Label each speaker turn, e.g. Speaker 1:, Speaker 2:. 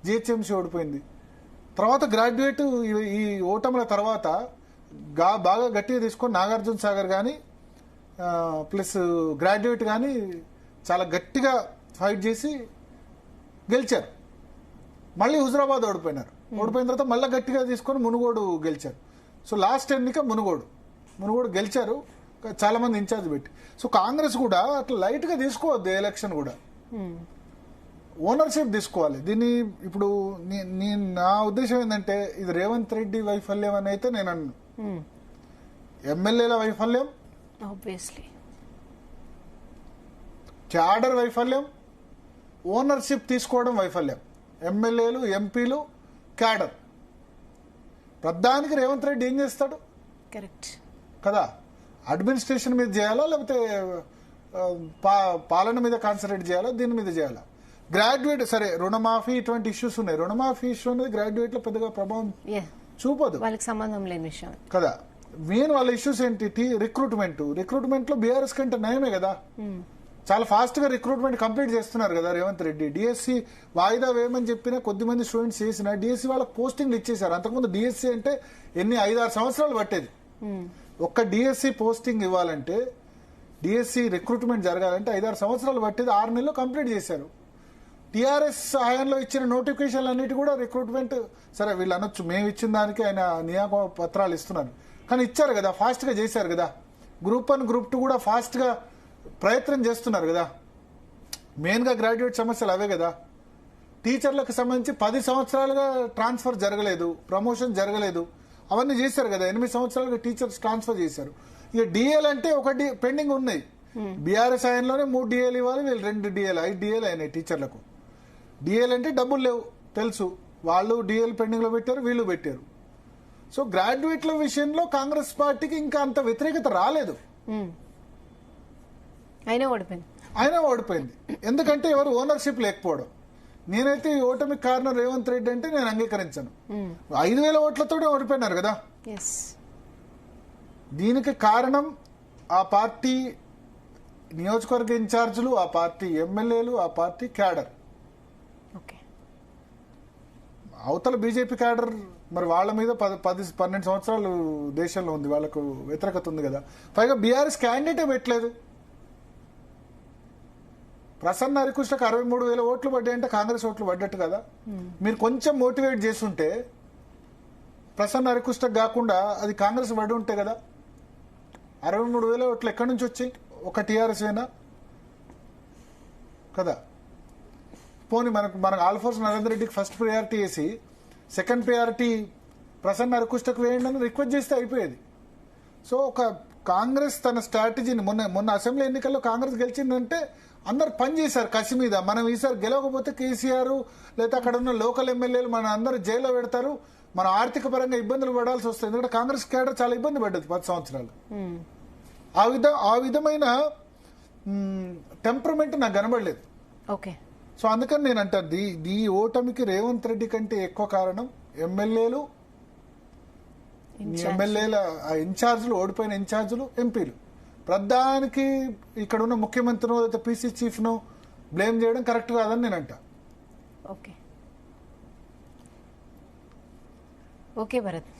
Speaker 1: GHMC ఓడిపోయింది. తర్వాత graduate ఈ ఓటముల తర్వాత బాగా గట్టిగా తీసుకొని నాగార్జున సాగర్ కానీ ప్లస్ గ్రాడ్యుయేట్ కానీ చాలా గట్టిగా ఫైట్ చేసి గెలిచారు. మళ్ళీ హుజరాబాద్ ఓడిపోయినారు. ఓడిపోయిన తర్వాత మళ్ళీ గట్టిగా తీసుకొని మునుగోడు గెలిచారు. సో లాస్ట్ ఎన్నిక మునుగోడు గెలిచారు, చాలా మంది ఇన్ఛార్జ్ పెట్టి. సో కాంగ్రెస్ కూడా అట్లా లైట్ గా తీసుకోవద్దు ఎలక్షన్ కూడా, ఓనర్షిప్ తీసుకోవాలి దీన్ని. ఇప్పుడు నా ఉద్దేశం ఏంటంటే ఇది రేవంత్ రెడ్డి వైఫల్యం అని అయితే నేను అన్ను. ఎమ్మెల్యేల వైఫల్యం, క్యాడర్ వైఫల్యం, ఓనర్షిప్ తీసుకోవడం వైఫల్యం. ఎమ్మెల్యేలు, ఎంపీలు, క్యాడర్. ప్రధానికి రేవంత్ రెడ్డి ఏం చేస్తాడు?
Speaker 2: కరెక్ట్
Speaker 1: కదా. అడ్మినిస్ట్రేషన్ మీద చేయాలా, లేకపోతే పాలన మీద కాన్సన్ట్రేట్ చేయాలా, దీని మీద చేయాలా? గ్రాడ్యుయేట్ సరే, రుణమాఫీ ఇటువంటి ఇష్యూస్ ఉన్నాయి. రుణమాఫీ ఇష్యూ అనేది గ్రాడ్యుయేట్ లో పెద్దగా ప్రభావం చూపదు,
Speaker 2: వాళ్ళకి సంబంధం లేని విషయం
Speaker 1: కదా. మెయిన్ వాళ్ళ ఇష్యూస్ ఏంటి? రిక్రూట్మెంట్ లో బీఆర్ఎస్ కంటే నయమే కదా. చాలా ఫాస్ట్ గా రిక్రూట్మెంట్ కంప్లీట్ చేస్తున్నారు కదా రేవంత్ రెడ్డి. డిఎస్సి వాయిదా వేయమని చెప్పినా కొద్దిమంది స్టూడెంట్స్ చేసిన డిఎస్సి వాళ్ళకి పోస్టింగ్ ఇచ్చేసారు. అంతకుముందు డిఎస్సి అంటే 5-6 సంవత్సరాలు పట్టేది. ఒక్క డిఎస్సి పోస్టింగ్ ఇవ్వాలంటే, డిఎస్సి రిక్రూట్మెంట్ జరగాలంటే 5-6 సంవత్సరాలు పట్టేది. 6 నెలలు కంప్లీట్ చేశారు. టీఆర్ఎస్ హయాంలో ఇచ్చిన నోటిఫికేషన్లు అన్నిటి కూడా రిక్రూట్మెంట్, సరే వీళ్ళు అనొచ్చు మేము ఇచ్చిన దానికి ఆయన నియామక పత్రాలు ఇస్తున్నారు, కానీ ఇచ్చారు కదా, ఫాస్ట్ గా చేశారు కదా. గ్రూప్ 1, గ్రూప్ 2 కూడా ఫాస్ట్ గా ప్రయత్నం చేస్తున్నారు కదా. మెయిన్ గా గ్రాడ్యుయేట్ సమస్యలు అవే కదా. టీచర్లకు సంబంధించి 10 సంవత్సరాలుగా ట్రాన్స్ఫర్ జరగలేదు, ప్రమోషన్ జరగలేదు, అవన్నీ చేశారు కదా. 8 సంవత్సరాలుగా టీచర్స్ ట్రాన్స్ఫర్ చేశారు. ఇక డిఏలు అంటే ఒకటి పెండింగ్ ఉన్నాయి. బీఆర్ఎస్ హయాంలోనే 3 డిఏలు ఇవ్వాలి, వీళ్ళు 2 డిఏలు, 5 డిఏలు అయినాయి టీచర్లకు. డిఏలు అంటే డబ్బులు లేవు తెలుసు, వాళ్ళు డిఏలు పెండింగ్ లో పెట్టారు, వీళ్ళు పెట్టారు. సో గ్రాడ్యుయేట్ల విషయంలో కాంగ్రెస్ పార్టీకి ఇంకా అంత వ్యతిరేకత రాలేదు. అయినా ఓడిపోయింది. ఎందుకంటే ఎవరు ఓనర్షిప్ లేకపోవడం. నేనైతే ఈ ఓటమికి కారణం రేవంత్ రెడ్డి అంటే నేను అంగీకరించను. 5,000 ఓట్లతోనే ఓడిపోయినారు కదా. దీనికి కారణం ఆ పార్టీ నియోజకవర్గ ఇన్ఛార్జీలు, ఆ పార్టీ ఎమ్మెల్యేలు, ఆ పార్టీ క్యాడర్. అవతల బీజేపీ క్యాడర్ మరి వాళ్ళ మీద 10-12 సంవత్సరాలు దేశంలో ఉంది, వాళ్ళకు వ్యతిరేకత ఉంది కదా. పైగా బీఆర్ఎస్ క్యాండిడేటే పెట్టలేదు. ప్రసన్న హరికృష్ణకు 63,000 ఓట్లు పడ్డాయంటే కాంగ్రెస్ ఓట్లు పడ్డట్టు కదా. మీరు కొంచెం మోటివేట్ చేస్తుంటే ప్రసన్న హరికృష్ణకు కాకుండా అది కాంగ్రెస్ పడి ఉంటే కదా. 63,000 ఓట్లు ఎక్కడి నుంచి వచ్చాయి? ఒక టీఆర్ఎస్ అయినా కదా. పోనీ మనకు ఆల్ఫోర్స్ నరేందర్ రెడ్డికి ఫస్ట్ ప్రయారిటీ వేసి సెకండ్ ప్రయారిటీ ప్రసన్న హరికృష్ణకు వేయండి అని రిక్వెస్ట్ చేస్తే అయిపోయేది. సో ఒక కాంగ్రెస్ తన స్ట్రాటజీని మొన్న అసెంబ్లీ ఎన్నికల్లో కాంగ్రెస్ గెలిచిందంటే అందరు పని చేశారు కసి మీద. మనం ఈసారి గెలవకపోతే కేసీఆర్ లేదా అక్కడ ఉన్న లోకల్ ఎమ్మెల్యేలు మన అందరూ జైల్లో పెడతారు, మన ఆర్థిక పరంగా ఇబ్బందులు పడాల్సి వస్తుంది. ఎందుకంటే కాంగ్రెస్ క్యాడర్ చాలా ఇబ్బంది పడ్డది 10 సంవత్సరాలు. ఆ విధమైన టెంపర్మెంట్ నాకు కనబడలేదు. సో అందుకని నేను అంటాను, ఈ ఓటమికి రేవంత్ రెడ్డి కంటే ఎక్కువ కారణం ఎమ్మెల్యేల ఇన్ఛార్జీలు, ఓడిపోయిన ఇన్ఛార్జీలు, ఎంపీలు. ప్రధానికి ఇక్కడ ఉన్న ముఖ్యమంత్రినో లేదా పీసీ చీఫ్ ను బ్లేమ్ చేయడం కరెక్ట్ కాదని నేను అంటా.
Speaker 2: ఓకే భరత్.